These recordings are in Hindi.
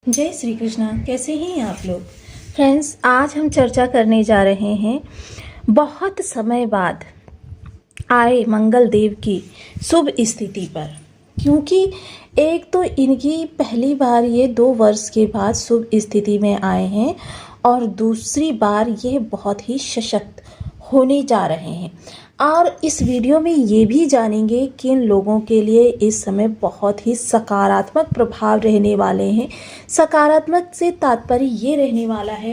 जय श्री कृष्णा। कैसे हैं आप लोग फ्रेंड्स? आज हम चर्चा करने जा रहे हैं बहुत समय बाद आए मंगल देव की शुभ स्थिति पर। क्योंकि एक तो इनकी पहली बार ये 2 वर्ष के बाद शुभ स्थिति में आए हैं और दूसरी बार ये बहुत ही सशक्त होने जा रहे हैं। और इस वीडियो में ये भी जानेंगे किन लोगों के लिए इस समय बहुत ही सकारात्मक प्रभाव रहने वाले हैं। सकारात्मक से तात्पर्य ये रहने वाला है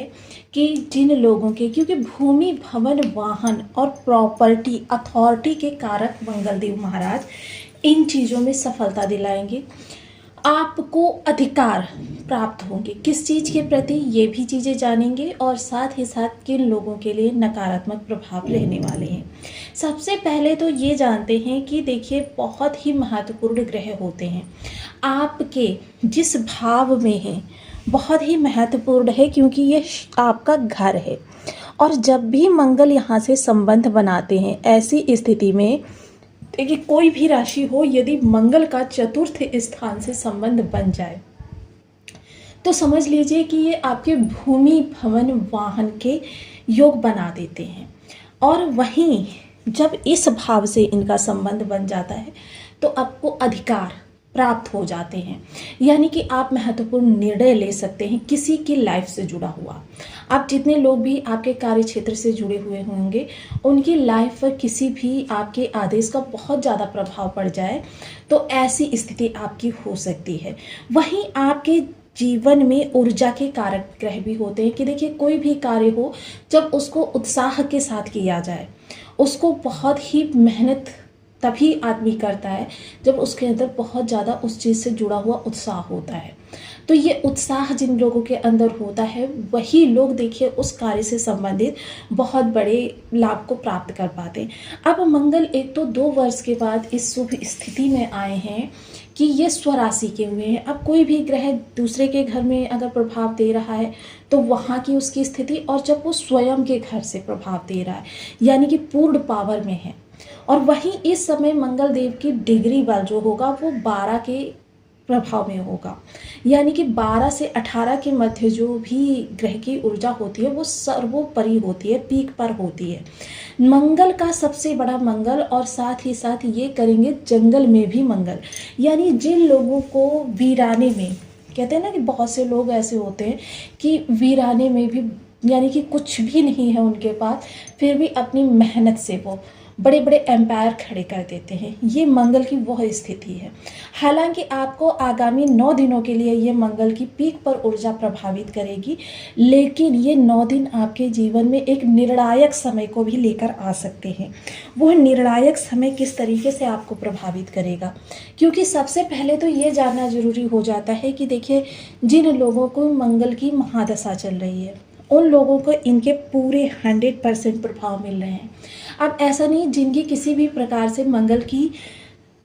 कि जिन लोगों के, क्योंकि भूमि, भवन, वाहन और प्रॉपर्टी अथॉरिटी के कारक मंगलदेव महाराज इन चीज़ों में सफलता दिलाएंगे। आपको अधिकार प्राप्त होंगे किस चीज़ के प्रति, ये भी चीज़ें जानेंगे। और साथ ही साथ किन लोगों के लिए नकारात्मक प्रभाव रहने वाले हैं। सबसे पहले तो ये जानते हैं कि देखिए, बहुत ही महत्वपूर्ण ग्रह होते हैं आपके जिस भाव में हैं, बहुत ही महत्वपूर्ण है क्योंकि ये आपका घर है। और जब भी मंगल यहाँ से संबंध बनाते हैं, ऐसी स्थिति में देखिए कोई भी राशि हो, यदि मंगल का चतुर्थ स्थान से संबंध बन जाए तो समझ लीजिए कि ये आपके भूमि, भवन, वाहन के योग बना देते हैं। और वहीं जब इस भाव से इनका संबंध बन जाता है तो आपको अधिकार प्राप्त हो जाते हैं। यानी कि आप महत्वपूर्ण निर्णय ले सकते हैं किसी की लाइफ से जुड़ा हुआ। आप जितने लोग भी आपके कार्य क्षेत्र से जुड़े हुए होंगे, उनकी लाइफ पर किसी भी आपके आदेश का बहुत ज़्यादा प्रभाव पड़ जाए तो ऐसी स्थिति आपकी हो सकती है। वहीं आपके जीवन में ऊर्जा के कारक ग्रह भी होते हैं कि देखिए, कोई भी कार्य हो, जब उसको उत्साह के साथ किया जाए, उसको बहुत ही मेहनत तभी आदमी करता है जब उसके अंदर बहुत ज़्यादा उस चीज़ से जुड़ा हुआ उत्साह होता है। तो ये उत्साह जिन लोगों के अंदर होता है, वही लोग देखिए उस कार्य से संबंधित बहुत बड़े लाभ को प्राप्त कर पाते हैं। अब मंगल एक तो 2 वर्ष के बाद इस शुभ स्थिति में आए हैं कि ये स्वराशि के हुए हैं। अब कोई भी ग्रह दूसरे के घर में अगर प्रभाव दे रहा है तो वहाँ की उसकी स्थिति, और जब वो स्वयं के घर से प्रभाव दे रहा है यानी कि पूर्ण पावर में है। और वहीं इस समय मंगल देव की डिग्री बल जो होगा वो 12 के प्रभाव में होगा। यानी कि 12 से 18 के मध्य जो भी ग्रह की ऊर्जा होती है वो सर्वोपरि होती है, पीक पर होती है। मंगल का सबसे बड़ा मंगल, और साथ ही साथ ये करेंगे जंगल में भी मंगल। यानी जिन लोगों को वीराने में, कहते हैं ना कि बहुत से लोग ऐसे होते हैं कि वीराने में भी, यानी कि कुछ भी नहीं है उनके पास, फिर भी अपनी मेहनत से वो बड़े बड़े एम्पायर खड़े कर देते हैं। ये मंगल की वह स्थिति है। हालांकि आपको आगामी 9 दिनों के लिए ये मंगल की पीक पर ऊर्जा प्रभावित करेगी, लेकिन ये 9 दिन आपके जीवन में एक निर्णायक समय को भी लेकर आ सकते हैं। वह निर्णायक समय किस तरीके से आपको प्रभावित करेगा, क्योंकि सबसे पहले तो ये जानना जरूरी हो जाता है कि देखिए, जिन लोगों को मंगल की महादशा चल रही है उन लोगों को इनके पूरे 100% प्रभाव मिल रहे हैं। अब ऐसा नहीं, जिनकी किसी भी प्रकार से मंगल की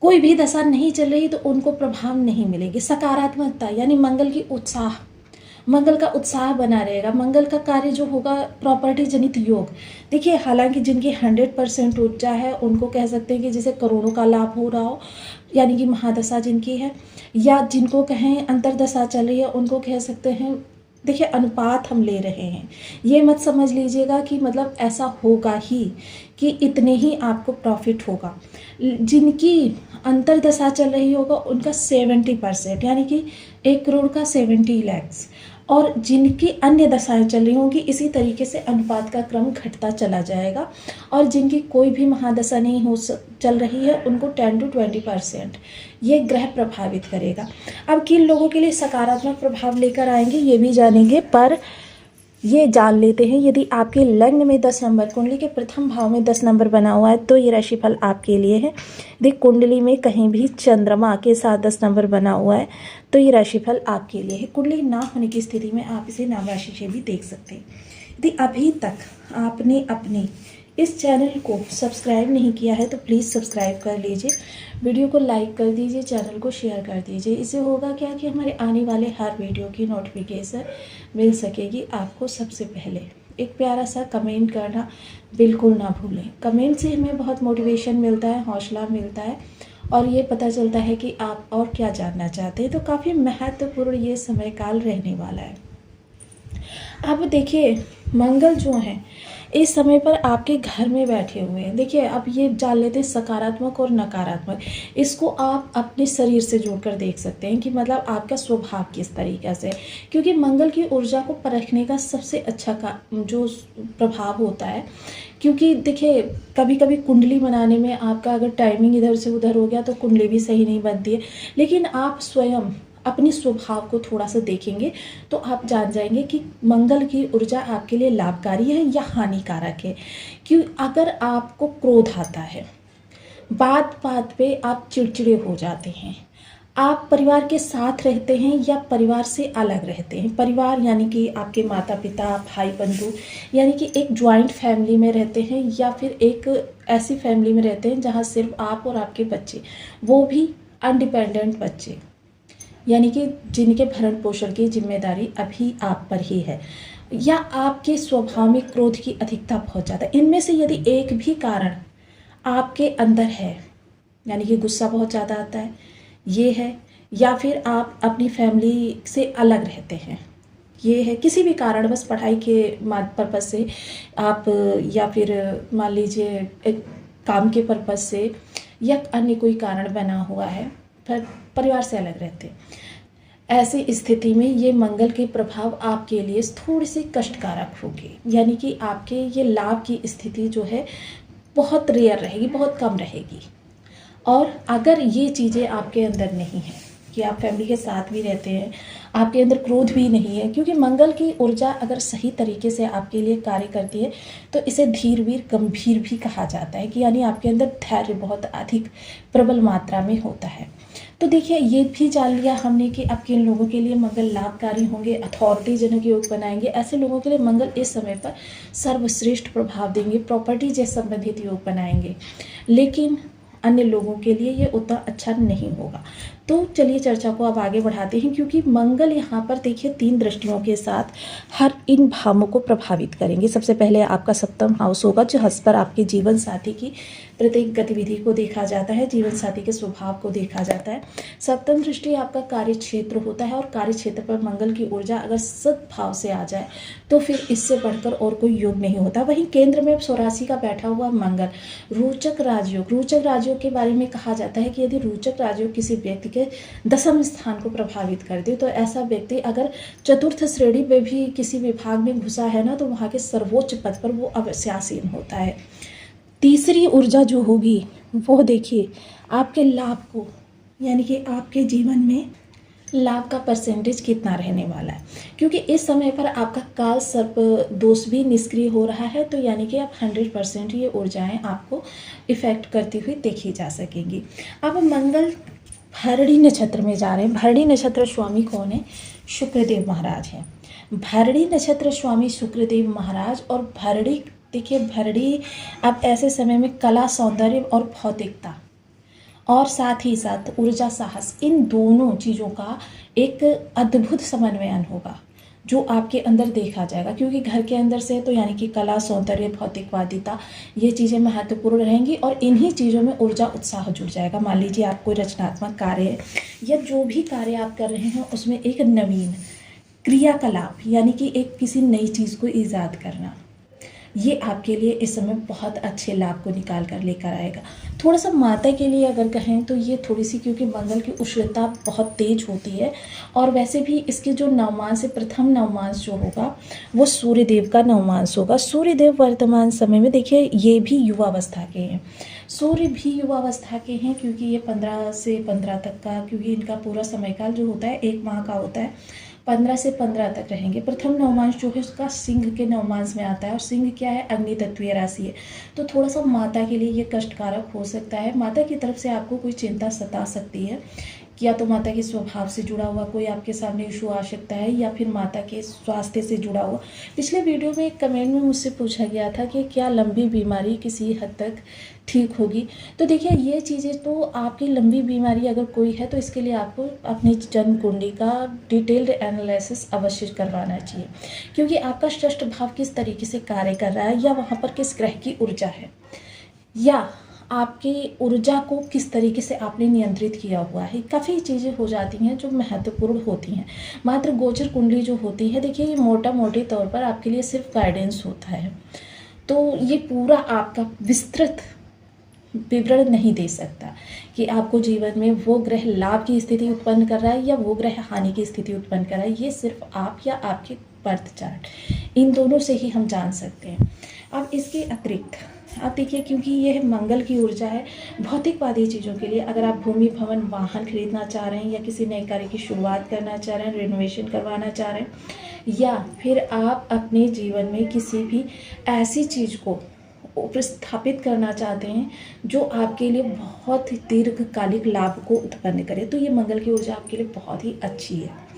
कोई भी दशा नहीं चल रही तो उनको प्रभाव नहीं मिलेगी। सकारात्मकता यानी मंगल की उत्साह, मंगल का उत्साह बना रहेगा। मंगल का कार्य जो होगा प्रॉपर्टी जनित योग। देखिए, हालांकि जिनकी 100% ऊर्जा है उनको कह सकते हैं कि जैसे करोड़ों का लाभ हो रहा हो, यानी कि महादशा जिनकी है, या जिनको कहें अंतरदशा चल रही है उनको कह सकते हैं। देखिए, अनुपात हम ले रहे हैं, ये मत समझ लीजिएगा कि मतलब ऐसा होगा ही कि इतने ही आपको प्रॉफिट होगा। जिनकी अंतरदशा चल रही होगा उनका 70%, यानी कि 1 करोड़ का 70 लाख। और जिनकी अन्य दशाएं चल रही होंगी, इसी तरीके से अनुपात का क्रम घटता चला जाएगा। और जिनकी कोई भी महादशा नहीं हो चल रही है उनको 10 to 20% ये ग्रह प्रभावित करेगा। अब किन लोगों के लिए सकारात्मक प्रभाव लेकर आएंगे ये भी जानेंगे, पर ये जान लेते हैं यदि आपके लग्न में 10 नंबर, कुंडली के प्रथम भाव में 10 नंबर बना हुआ है तो ये राशिफल आपके लिए है। देख, कुंडली में कहीं भी चंद्रमा के साथ 10 नंबर बना हुआ है तो ये राशिफल आपके लिए है। कुंडली ना होने की स्थिति में आप इसे नाम राशि से भी देख सकते हैं। यदि अभी तक आपने अपने इस चैनल को सब्सक्राइब नहीं किया है तो प्लीज़ सब्सक्राइब कर लीजिए, वीडियो को लाइक कर दीजिए, चैनल को शेयर कर दीजिए। इससे होगा क्या कि हमारे आने वाले हर वीडियो की नोटिफिकेशन मिल सकेगी आपको सबसे पहले। एक प्यारा सा कमेंट करना बिल्कुल ना भूलें। कमेंट से हमें बहुत मोटिवेशन मिलता है, हौसला मिलता है और ये पता चलता है कि आप और क्या जानना चाहते हैं। तो काफ़ी महत्वपूर्ण ये समय काल रहने वाला है। अब देखिए, मंगल जो हैं इस समय पर आपके घर में बैठे हुए हैं। देखिए, अब ये जान लेते हैं सकारात्मक और नकारात्मक। इसको आप अपने शरीर से जोड़कर देख सकते हैं कि मतलब आपका स्वभाव किस तरीक़े से है। क्योंकि मंगल की ऊर्जा को परखने का सबसे अच्छा जो प्रभाव होता है, क्योंकि देखिए कभी कभी कुंडली बनाने में आपका अगर टाइमिंग इधर से उधर हो गया तो कुंडली भी सही नहीं बनती है। लेकिन आप स्वयं अपने स्वभाव को थोड़ा सा देखेंगे तो आप जान जाएंगे कि मंगल की ऊर्जा आपके लिए लाभकारी है या हानिकारक है। क्यों, अगर आपको क्रोध आता है, बात बात पे आप चिड़चिड़े हो जाते हैं, आप परिवार के साथ रहते हैं या परिवार से अलग रहते हैं। परिवार यानी कि आपके माता पिता, भाई बंधु, यानी कि एक जॉइंट फैमिली में रहते हैं या फिर एक ऐसी फैमिली में रहते हैं जहाँ सिर्फ आप और आपके बच्चे, वो भी अनडिपेंडेंट बच्चे, यानी कि जिनके भरण पोषण की जिम्मेदारी अभी आप पर ही है, या आपके स्वभाव में क्रोध की अधिकता बहुत ज़्यादा। इनमें से यदि एक भी कारण आपके अंदर है, यानी कि गुस्सा बहुत ज़्यादा आता है, ये है, या फिर आप अपनी फैमिली से अलग रहते हैं, ये है, किसी भी कारण, बस पढ़ाई के पर्पज़ से आप, या फिर मान लीजिए एक काम के पर्पज़ से, या अन्य कोई कारण बना हुआ है, फिर परिवार से अलग रहते हैं, ऐसी स्थिति में ये मंगल के प्रभाव आपके लिए थोड़ी सी कष्टकारक होगी। यानी कि आपके ये लाभ की स्थिति जो है बहुत रेयर रहेगी, बहुत कम रहेगी। और अगर ये चीज़ें आपके अंदर नहीं हैं कि आप फैमिली के साथ भी रहते हैं, आपके अंदर क्रोध भी नहीं है, क्योंकि मंगल की ऊर्जा अगर सही तरीके से आपके लिए कार्य करती है तो इसे धीरवीर गंभीर भी कहा जाता है, कि यानी आपके अंदर धैर्य बहुत अधिक प्रबल मात्रा में होता है। तो देखिए, ये भी जान लिया हमने कि अब किन लोगों के लिए मंगल लाभकारी होंगे, अथॉरिटी जनक योग बनाएंगे। ऐसे लोगों के लिए मंगल इस समय पर सर्वश्रेष्ठ प्रभाव देंगे, प्रॉपर्टी से संबंधित योग बनाएंगे। लेकिन अन्य लोगों के लिए ये उतना अच्छा नहीं होगा। तो चलिए चर्चा को अब आगे बढ़ाते हैं, क्योंकि मंगल यहाँ पर देखिए 3 दृष्टियों के साथ हर इन भावों को प्रभावित करेंगे। सबसे पहले आपका सप्तम हाउस होगा, जो हंस पर आपके जीवन साथी की प्रत्येक गतिविधि को देखा जाता है, जीवन साथी के स्वभाव को देखा जाता है। सप्तम दृष्टि आपका कार्य क्षेत्र होता है, और कार्य क्षेत्र पर मंगल की ऊर्जा अगर सद्भाव से आ जाए तो फिर इससे बढ़कर और कोई योग नहीं होता। वहीं केंद्र में 84 का बैठा हुआ मंगल रोचक राजयोग, रोचक राजयोग के बारे में कहा जाता है कि यदि रोचक राजयोग किसी व्यक्ति के 10वें स्थान को प्रभावित कर दे तो ऐसा व्यक्ति अगर चतुर्थ श्रेणी में भी किसी विभाग में घुसा है ना, तो वहाँ के सर्वोच्च पद पर वो अवश्यासीन होता है। तीसरी ऊर्जा जो होगी वो देखिए आपके लाभ को, यानी कि आपके जीवन में लाभ का परसेंटेज कितना रहने वाला है, क्योंकि इस समय पर आपका काल सर्प दोष भी निष्क्रिय हो रहा है। तो यानी कि आप 100% ये ऊर्जाएं आपको इफेक्ट करती हुई देखी जा सकेंगी। अब मंगल भरणी नक्षत्र में जा रहे हैं। भरणी नक्षत्र स्वामी कौन है? शुक्रदेव महाराज हैं। भरणी नक्षत्र स्वामी शुक्रदेव महाराज। और भरणी, देखिए भरणी अब ऐसे समय में कला, सौंदर्य और भौतिकता और साथ ही साथ ऊर्जा, साहस, इन दोनों चीज़ों का एक अद्भुत समन्वयन होगा जो आपके अंदर देखा जाएगा, क्योंकि घर के अंदर से है तो यानी कि कला, सौंदर्य, भौतिकवादिता, ये चीज़ें महत्वपूर्ण रहेंगी और इन्हीं चीज़ों में ऊर्जा, उत्साह जुड़ जाएगा। मान लीजिए आप कोई रचनात्मक कार्य है या जो भी कार्य आप कर रहे हैं उसमें एक नवीन क्रियाकलाप, यानी कि एक किसी नई चीज़ को ईजाद करना, ये आपके लिए इस समय बहुत अच्छे लाभ को निकाल कर लेकर आएगा। थोड़ा सा माता के लिए अगर कहें तो ये थोड़ी सी, क्योंकि मंगल की उष्णता बहुत तेज होती है और वैसे भी इसके जो नवमांश है, प्रथम नवमांश जो होगा वो सूर्यदेव का नवमांश होगा। सूर्यदेव वर्तमान समय में देखिए ये भी युवावस्था के हैं, सूर्य भी युवावस्था के हैं, क्योंकि ये 15 से 15 तक का, क्योंकि इनका पूरा समयकाल जो होता है 1 माह का होता है, 15 से 15 तक रहेंगे। प्रथम नवमांश जो है उसका सिंह के नवमांश में आता है और सिंह क्या है? अग्नि तत्वीय राशि है। तो थोड़ा सा माता के लिए ये कष्टकारक हो सकता है। माता की तरफ से आपको कोई चिंता सता सकती है, या तो माता के स्वभाव से जुड़ा हुआ कोई आपके सामने इशू आ सकता है, या फिर माता के स्वास्थ्य से जुड़ा हुआ। पिछले वीडियो में एक कमेंट में मुझसे पूछा गया था कि क्या लंबी बीमारी किसी हद तक ठीक होगी। तो देखिए ये चीज़ें तो, आपकी लंबी बीमारी अगर कोई है तो इसके लिए आपको अपनी जन्म कुंडली का डिटेल्ड एनालिसिस अवश्य करवाना चाहिए, क्योंकि आपका षष्ठ भाव किस तरीके से कार्य कर रहा है, या वहाँ पर किस ग्रह की ऊर्जा है, या आपकी ऊर्जा को किस तरीके से आपने नियंत्रित किया हुआ है। काफ़ी चीज़ें हो जाती हैं जो महत्वपूर्ण होती हैं। मात्र गोचर कुंडली जो होती है, देखिए ये मोटे तौर पर आपके लिए सिर्फ गाइडेंस होता है, तो ये पूरा आपका विस्तृत विवरण नहीं दे सकता कि आपको जीवन में वो ग्रह लाभ की स्थिति उत्पन्न कर रहा है या वो ग्रह हानि की स्थिति उत्पन्न कर रहा है। ये सिर्फ आप या आपके बर्थ चार्ट, इन दोनों से ही हम जान सकते हैं। अब इसके अतिरिक्त आप देखिए, क्योंकि यह मंगल की ऊर्जा है, भौतिकवादी चीज़ों के लिए अगर आप भूमि, भवन, वाहन खरीदना चाह रहे हैं या किसी नए कार्य की शुरुआत करना चाह रहे हैं, रेनोवेशन करवाना चाह रहे हैं, या फिर आप अपने जीवन में किसी भी ऐसी चीज़ को उपस्थापित करना चाहते हैं जो आपके लिए बहुत ही दीर्घकालिक लाभ को उत्पन्न करे, तो ये मंगल की ऊर्जा आपके लिए बहुत ही अच्छी है।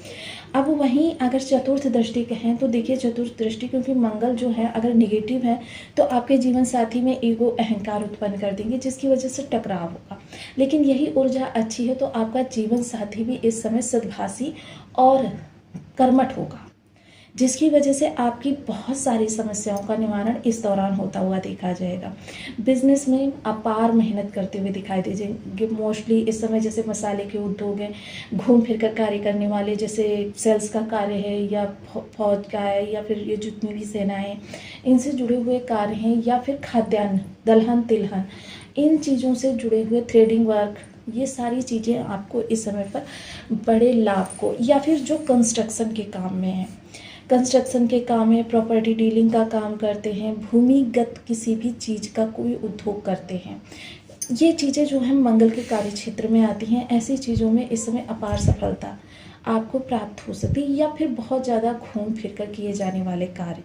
अब वहीं अगर चतुर्थ दृष्टि कहें तो देखिए, चतुर्थ दृष्टि, क्योंकि मंगल जो है अगर निगेटिव है तो आपके जीवन साथी में ईगो, अहंकार उत्पन्न कर देंगे, जिसकी वजह से टकराव होगा। लेकिन यही ऊर्जा अच्छी है तो आपका जीवन साथी भी इस समय सद्भाषी और कर्मठ होगा, जिसकी वजह से आपकी बहुत सारी समस्याओं का निवारण इस दौरान होता हुआ देखा जाएगा। बिजनेस में अपार मेहनत करते हुए दिखाई दीजिएंगे। मोस्टली इस समय जैसे मसाले के उद्योग हैं, घूम फिर कर कार्य करने वाले, जैसे सेल्स का कार्य है या फौज का है या फिर ये जितनी भी सेनाएं, इनसे जुड़े हुए कार्य हैं, या फिर खाद्यान्न, दलहन, तिलहन, इन चीज़ों से जुड़े हुए थ्रेडिंग वर्क, ये सारी चीज़ें आपको इस समय पर बड़े लाभ को, या फिर जो कंस्ट्रक्शन के काम में है, कंस्ट्रक्शन के काम में, प्रॉपर्टी डीलिंग का काम करते हैं, भूमिगत किसी भी चीज़ का कोई उद्योग करते हैं, ये चीज़ें जो हैं मंगल के कार्य क्षेत्र में आती हैं। ऐसी चीज़ों में इस समय अपार सफलता आपको प्राप्त हो सकती है, या फिर बहुत ज़्यादा घूम फिर कर किए जाने वाले कार्य,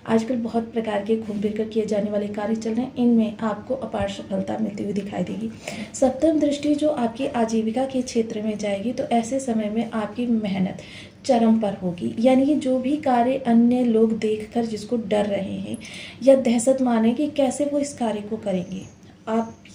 आजकल बहुत प्रकार के घूम फिर कर किए जाने वाले कार्य चल रहे हैं, इनमें आपको अपार सफलता मिलती हुई दिखाई देगी। सप्तम दृष्टि जो आपकी आजीविका के क्षेत्र में जाएगी, तो ऐसे समय में आपकी मेहनत चरम पर होगी, यानी कि जो भी कार्य अन्य लोग देखकर जिसको डर रहे हैं या दहशत माने कि कैसे वो इस कार्य को करेंगे, आप ये